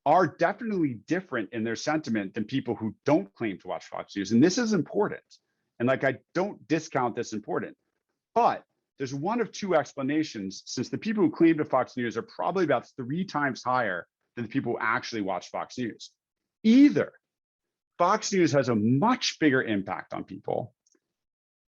are definitely different in their sentiment than people who don't claim to watch Fox News. And this is important. And like, I don't discount this important, but there's one of two explanations, since the people who claim to Fox News are probably about 3 times higher than the people who actually watch Fox News. Either Fox News has a much bigger impact on people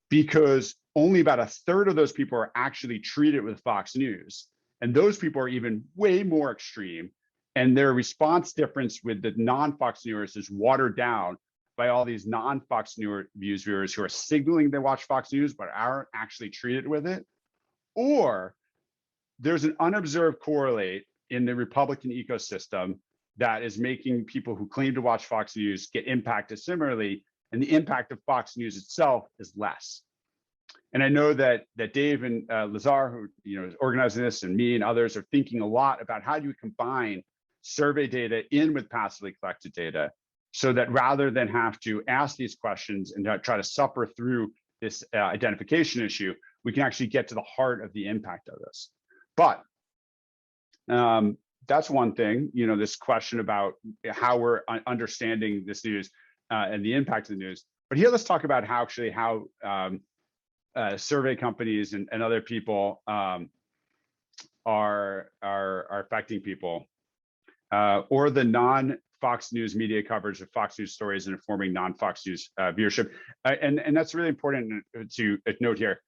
because only about 1/3 of those people are actually treated with Fox News, And those people are even way more extreme. And their response difference with the non-Fox News is watered down by all these non-Fox News viewers who are signaling they watch Fox News, but aren't actually treated with it. Or there's an unobserved correlate in the Republican ecosystem that is making people who claim to watch Fox News get impacted similarly, and the impact of Fox News itself is less. And I know that Dave and Lazar, who is organizing this, and me and others are thinking a lot about how do you combine survey data in with passively collected data, so that rather than have to ask these questions and try to suffer through this identification issue, we can actually get to the heart of the impact of this. But that's one thing, this question about how we're understanding this news and the impact of the news. But here, let's talk about how survey companies and other people are affecting people, or the non-Fox News media coverage of Fox News stories and informing non-Fox News viewership. And that's really important to note here.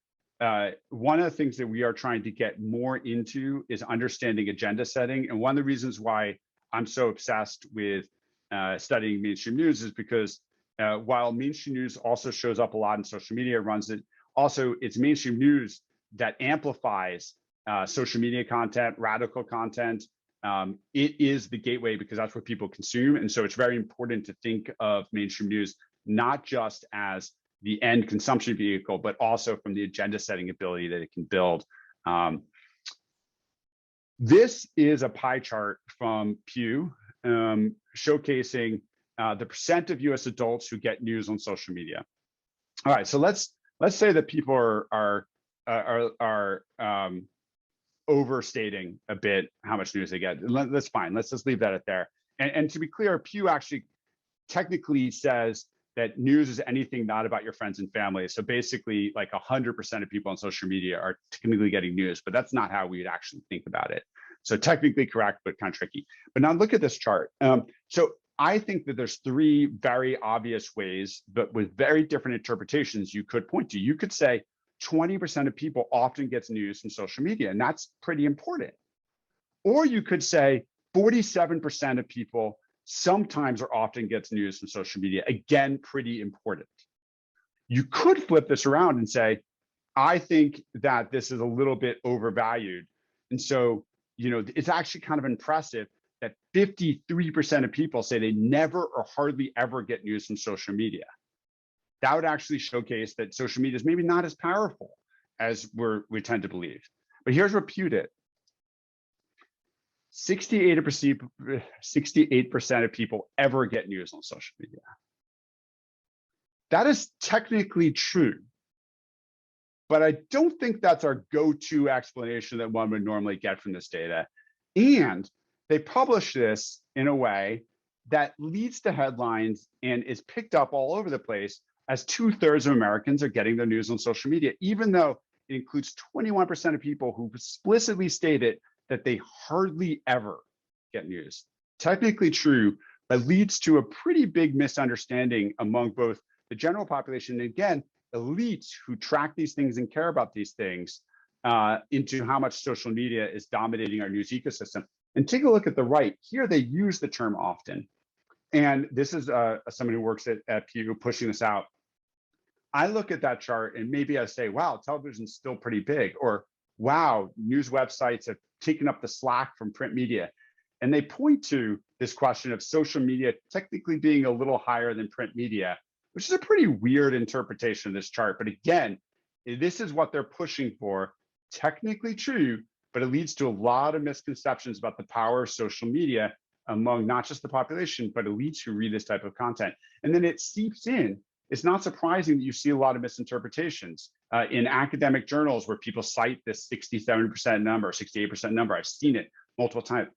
One of the things that we are trying to get more into is understanding agenda setting. And one of the reasons why I'm so obsessed with studying mainstream news is because while mainstream news also shows up a lot in social media, runs it, also it's mainstream news that amplifies social media content, radical content. It is the gateway because that's what people consume. And so it's very important to think of mainstream news not just as the end consumption vehicle, but also from the agenda setting ability that it can build. This is a pie chart from Pew showcasing the percent of US adults who get news on social media. All right, so let's say that people are overstating a bit how much news they get. That's fine. Let's just leave that at there. And to be clear, Pew actually technically says that news is anything not about your friends and family. So basically, like 100% of people on social media are technically getting news, but that's not how we would actually think about it. So technically correct, but kind of tricky. But now look at this chart. So I think that there's three very obvious ways, but with very different interpretations you could point to. You could say 20% of people often gets news from social media, and that's pretty important. Or you could say 47% of people sometimes or often gets news from social media. Again, pretty important. You could flip this around and say, I think that this is a little bit overvalued. And so, it's actually kind of impressive that 53% of people say they never or hardly ever get news from social media. That would actually showcase that social media is maybe not as powerful as we tend to believe. But here's what Pew did. 68% of people ever get news on social media. That is technically true, but I don't think that's our go-to explanation that one would normally get from this data. And they publish this in a way that leads to headlines and is picked up all over the place as 2/3 of Americans are getting their news on social media, even though it includes 21% of people who explicitly stated that they hardly ever get news. Technically true, but leads to a pretty big misunderstanding among both the general population and, again, elites who track these things and care about these things into how much social media is dominating our news ecosystem. And take a look at the right. Here they use the term often. And this is somebody who works at Pew pushing this out. I look at that chart and maybe I say, wow, television's still pretty big, or wow, news websites have taken up the slack from print media. And they point to this question of social media technically being a little higher than print media, which is a pretty weird interpretation of this chart. But again, this is what they're pushing for. Technically true, but it leads to a lot of misconceptions about the power of social media among not just the population, but elites who read this type of content. And then it seeps in. It's not surprising that you see a lot of misinterpretations in academic journals where people cite this 67% number, 68% number. I've seen it multiple times.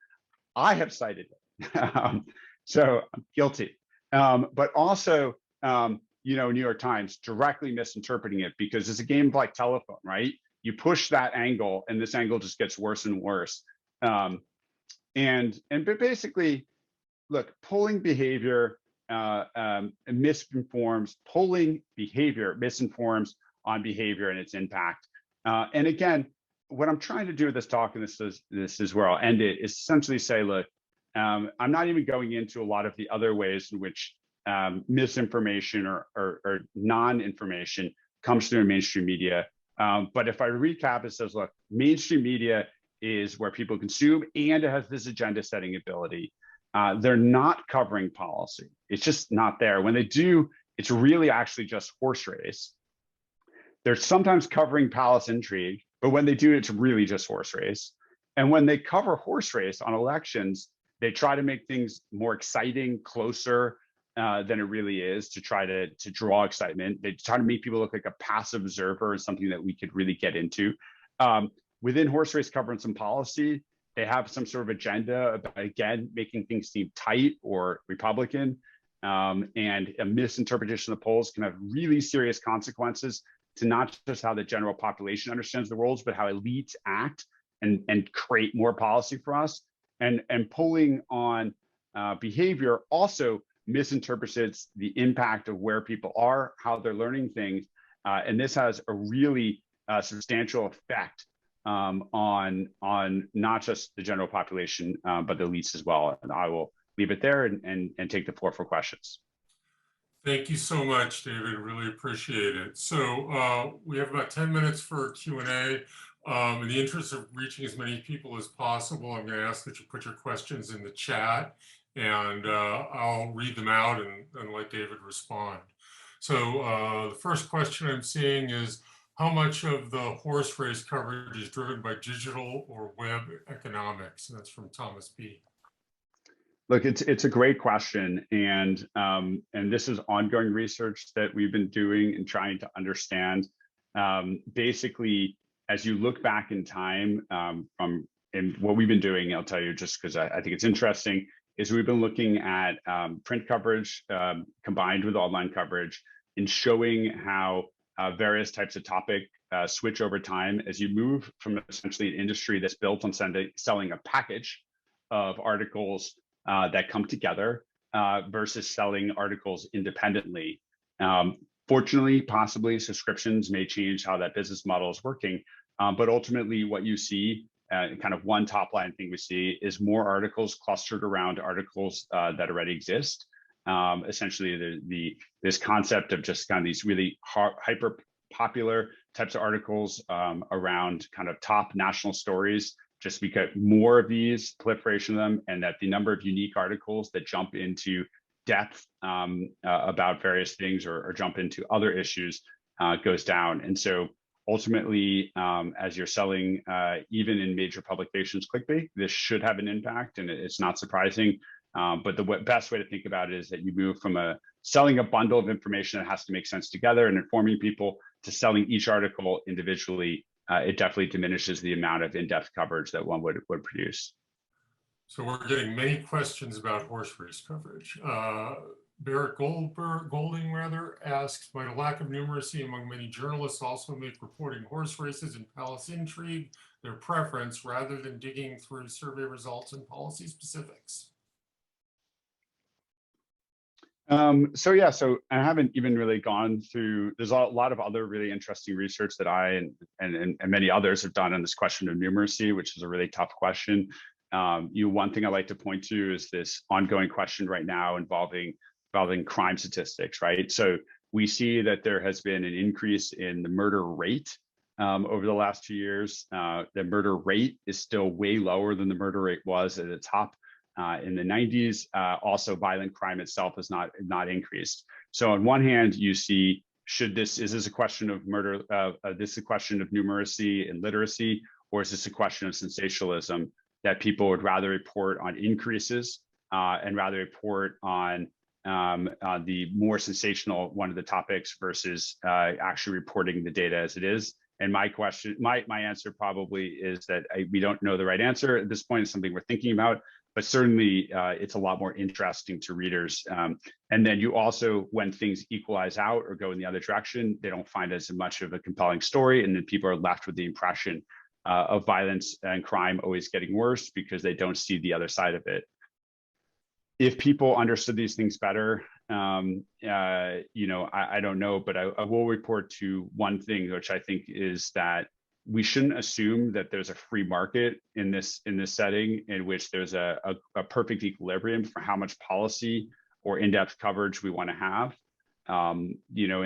I have cited it, so I'm guilty. But also, New York Times directly misinterpreting it because it's a game of like telephone, right? You push that angle, and this angle just gets worse and worse. But basically, look, polling behavior misinforms. Polling behavior misinforms on behavior and its impact. And again, what I'm trying to do with this talk, and this is where I'll end it, is essentially say, look, I'm not even going into a lot of the other ways in which misinformation or non-information comes through in mainstream media. But if I recap, it says, look, mainstream media is where people consume, and it has this agenda setting ability. They're not covering policy. It's just not there. When they do, it's really actually just horse race. They're sometimes covering palace intrigue, but when they do, it's really just horse race. And when they cover horse race on elections, they try to make things more exciting, closer than it really is, to try to draw excitement. They try to make people look like a passive observer, is something that we could really get into. Within horse race coverage and policy, they have some sort of agenda about, again, making things seem tight or Republican. And a misinterpretation of the polls can have really serious consequences to not just how the general population understands the rules, but how elites act and create more policy for us. And polling on behavior also misinterprets the impact of where people are, how they're learning things. And this has a really substantial effect on not just the general population, but the elites as well. And I will leave it there and take the floor for questions. Thank you so much, David. Really appreciate it. So we have about 10 minutes for Q&A. In the interest of reaching as many people as possible, I'm going to ask that you put your questions in the chat, and I'll read them out and let David respond. So the first question I'm seeing is, how much of the horse race coverage is driven by digital or web economics? And that's from Thomas B. Look, it's a great question, and this is ongoing research that we've been doing and trying to understand. Basically, as you look back in time, and what we've been doing, I'll tell you just because I think it's interesting, is we've been looking at print coverage combined with online coverage and showing how various types of topic switch over time as you move from essentially an industry that's built on selling a package of articles that come together versus selling articles independently. Fortunately, possibly subscriptions may change how that business model is working, but ultimately what you see, kind of one top line thing we see, is more articles clustered around articles that already exist. Essentially, this concept of just kind of these really hyper popular types of articles around kind of top national stories, just because more of these, proliferation of them, and that the number of unique articles that jump into depth about various things or jump into other issues goes down. And so ultimately, as you're selling, even in major publications, clickbait, this should have an impact, and it's not surprising. But the best way to think about it is that you move from selling a bundle of information that has to make sense together and informing people to selling each article individually. It definitely diminishes the amount of in-depth coverage that one would produce. So we're getting many questions about horse race coverage. Barrett Golding asks, might a lack of numeracy among many journalists also make reporting horse races and palace intrigue their preference rather than digging through survey results and policy specifics? So I haven't even really gone through, there's a lot of other really interesting research that I and many others have done on this question of numeracy, which is a really tough question. One thing I like to point to is this ongoing question right now involving crime statistics, right? So we see that there has been an increase in the murder rate over the last 2 years. The murder rate is still way lower than the murder rate was at the top in the 90s. Also, violent crime itself has not increased. So on one hand, you see, is this a question of murder? This is a question of numeracy and literacy, or is this a question of sensationalism, that people would rather report on increases and rather report on the more sensational one of the topics versus actually reporting the data as it is? And my answer probably is that we don't know the right answer at this point. It's something we're thinking about, but certainly it's a lot more interesting to readers. And then you also, when things equalize out or go in the other direction, they don't find as much of a compelling story, and then people are left with the impression of violence and crime always getting worse because they don't see the other side of it. If people understood these things better, I don't know, but I will report to one thing, which I think is that we shouldn't assume that there's a free market in this setting in which there's a perfect equilibrium for how much policy or in-depth coverage we want to have. In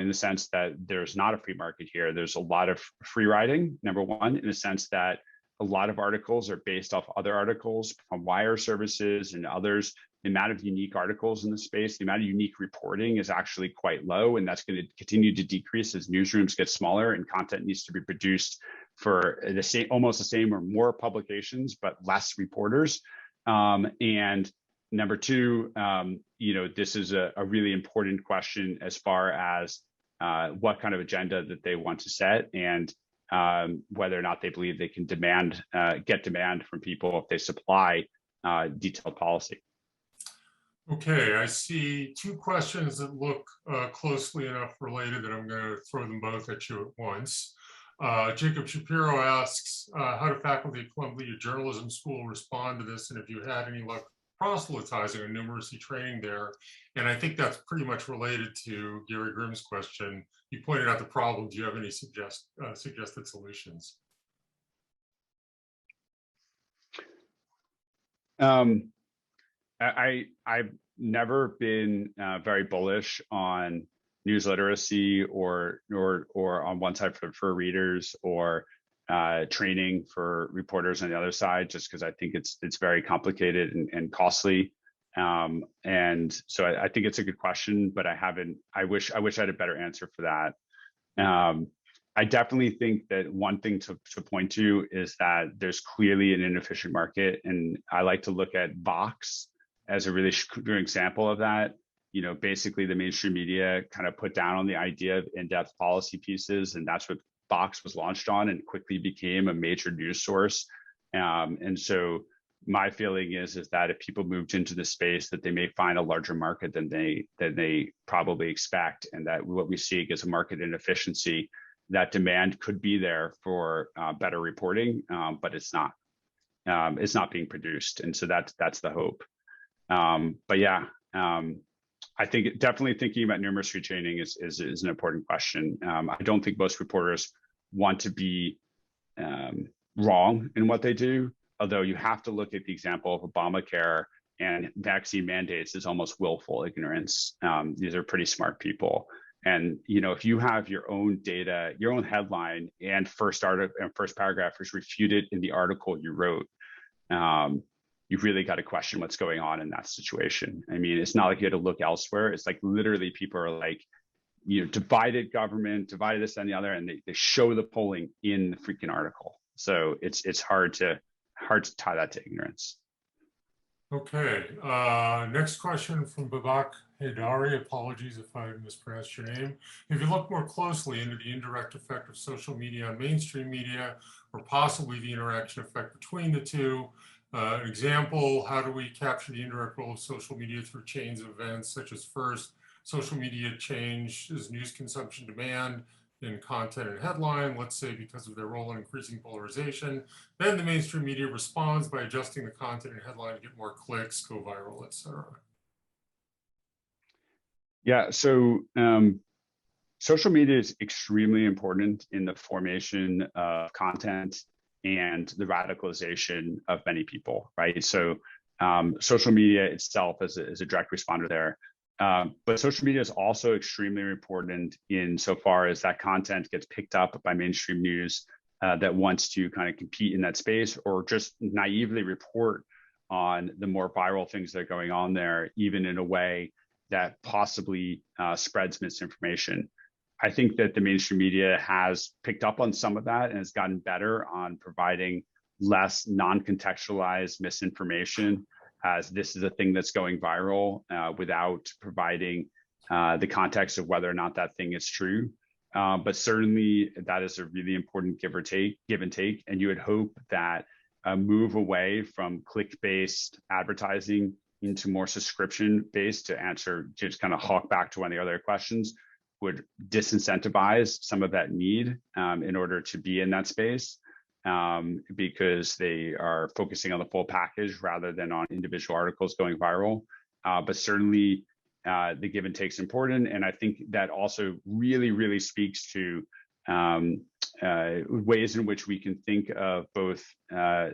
the sense that there's not a free market here. There's a lot of free riding, number one, in the sense that a lot of articles are based off other articles from wire services and others. The amount of unique articles in the space, the amount of unique reporting is actually quite low, and that's going to continue to decrease as newsrooms get smaller and content needs to be produced for almost the same or more publications, but less reporters. And number two, this is a really important question as far as what kind of agenda that they want to set, and whether or not they believe they can get demand from people if they supply detailed policy. Okay, I see two questions that look closely enough related that I'm going to throw them both at you at once. Jacob Shapiro asks, how do faculty at Columbia Journalism School respond to this, and if you had any luck proselytizing a numeracy training there? And I think that's pretty much related to Gary Grimm's question. You pointed out the problem. Do you have any suggested solutions? I've never been very bullish on news literacy or on one side for readers or training for reporters on the other side, just because I think it's very complicated and costly. And so I think it's a good question, but I wish I had a better answer for that. I definitely think that one thing to point to is that there's clearly an inefficient market, and I like to look at Vox as a really good example of that. Basically the mainstream media kind of put down on the idea of in-depth policy pieces, and that's what Vox was launched on and quickly became a major news source. And so my feeling is that if people moved into the space, that they may find a larger market than they probably expect, and that what we see is a market inefficiency, that demand could be there for better reporting, but it's not being produced. And so that's the hope. But yeah, I think definitely thinking about numeracy training is an important question. I don't think most reporters want to be wrong in what they do, although you have to look at the example of Obamacare and vaccine mandates as almost willful ignorance. These are pretty smart people. And if you have your own data, your own headline and first paragraph is refuted in the article you wrote, you've really got to question what's going on in that situation. I mean, it's not like you had to look elsewhere. It's like literally people are like, divided government, divided this and the other, and they show the polling in the freaking article. So it's hard to tie that to ignorance. Okay, next question from Babak Haidari. Apologies if I mispronounced your name. If you look more closely into the indirect effect of social media on mainstream media, or possibly the interaction effect between the two, an example, how do we capture the indirect role of social media through chains of events, such as first, social media changes news consumption demand in content and headline, let's say because of their role in increasing polarization. Then the mainstream media responds by adjusting the content and headline to get more clicks, go viral, etc. Yeah, so social media is extremely important in the formation of content and the radicalization of many people, right? So social media itself is a direct responder there. But social media is also extremely important insofar as that content gets picked up by mainstream news that wants to kind of compete in that space, or just naively report on the more viral things that are going on there, even in a way that possibly spreads misinformation. I think that the mainstream media has picked up on some of that and has gotten better on providing less non-contextualized misinformation, as this is a thing that's going viral without providing the context of whether or not that thing is true. But certainly that is a really important give and take. And you would hope that a move away from click-based advertising into more subscription-based, to just kind of hawk back to one of the other questions, would disincentivize some of that need in order to be in that space, because they are focusing on the full package rather than on individual articles going viral. But certainly the give and take is important. And I think that also really, really speaks to ways in which we can think of both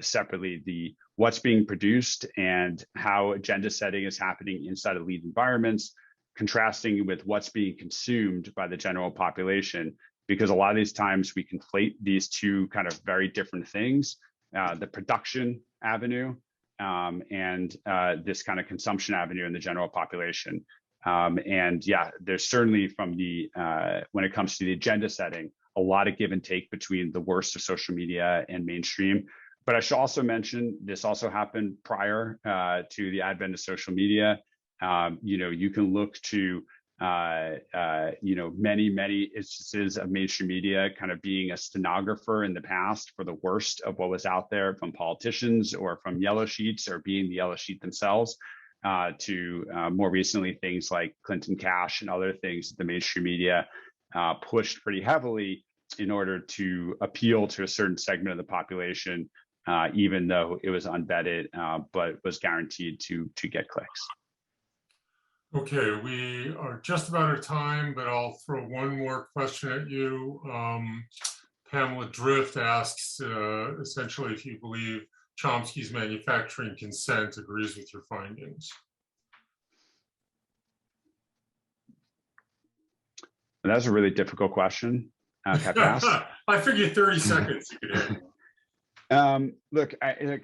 separately the what's being produced and how agenda setting is happening inside of lead environments, contrasting with what's being consumed by the general population, because a lot of these times we conflate these two kind of very different things, the production avenue and this kind of consumption avenue in the general population. And yeah, there's certainly from the, when it comes to the agenda setting, a lot of give and take between the worst of social media and mainstream. But I should also mention, this also happened prior to the advent of social media. You can look to, many instances of mainstream media kind of being a stenographer in the past for the worst of what was out there from politicians or from yellow sheets or being the yellow sheet themselves, to more recently things like Clinton Cash and other things that the mainstream media pushed pretty heavily in order to appeal to a certain segment of the population, even though it was unvetted, but was guaranteed to get clicks. Okay, we are just about out of time, but I'll throw one more question at you. Pamela Drift asks, essentially, if you believe Chomsky's manufacturing consent agrees with your findings. That's a really difficult question. Can I pass? I figured 30 seconds you could have. Look, I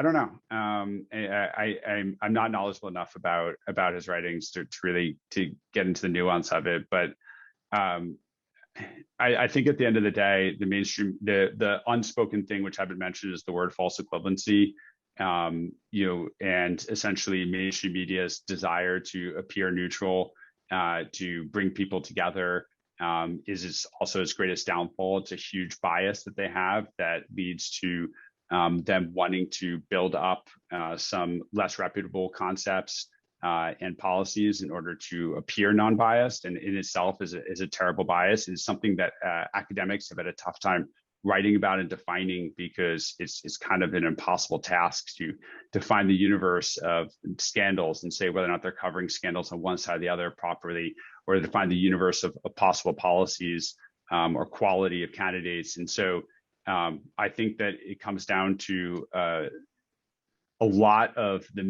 don't know. I'm not knowledgeable enough about his writings to really get into the nuance of it. But I think at the end of the day, the mainstream, the unspoken thing which I've been mentioned is the word false equivalency. And essentially mainstream media's desire to appear neutral, to bring people together, is also its greatest downfall. It's a huge bias that they have that leads to them wanting to build up some less reputable concepts and policies in order to appear non-biased, and in itself is a terrible bias. It's something that academics have had a tough time writing about and defining, because it's kind of an impossible task to define the universe of scandals and say whether or not they're covering scandals on one side or the other properly, or to define the universe of possible policies or quality of candidates. And so I think that it comes down to a lot of the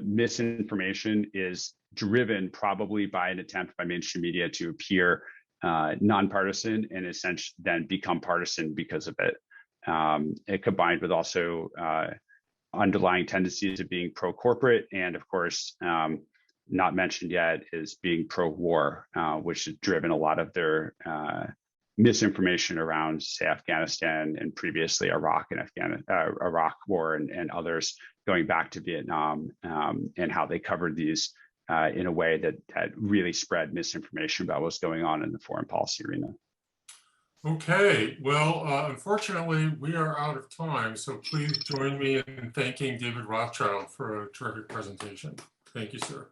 misinformation is driven probably by an attempt by mainstream media to appear nonpartisan and essentially then become partisan because of it. It combined with also underlying tendencies of being pro-corporate, and of course, not mentioned yet is being pro-war, which has driven a lot of their misinformation around, say, Afghanistan and previously Iraq and Iraq war and others going back to Vietnam, and how they covered these in a way that really spread misinformation about what's going on in the foreign policy arena. Okay, well, unfortunately, we are out of time, so please join me in thanking David Rothschild for a terrific presentation. Thank you, sir.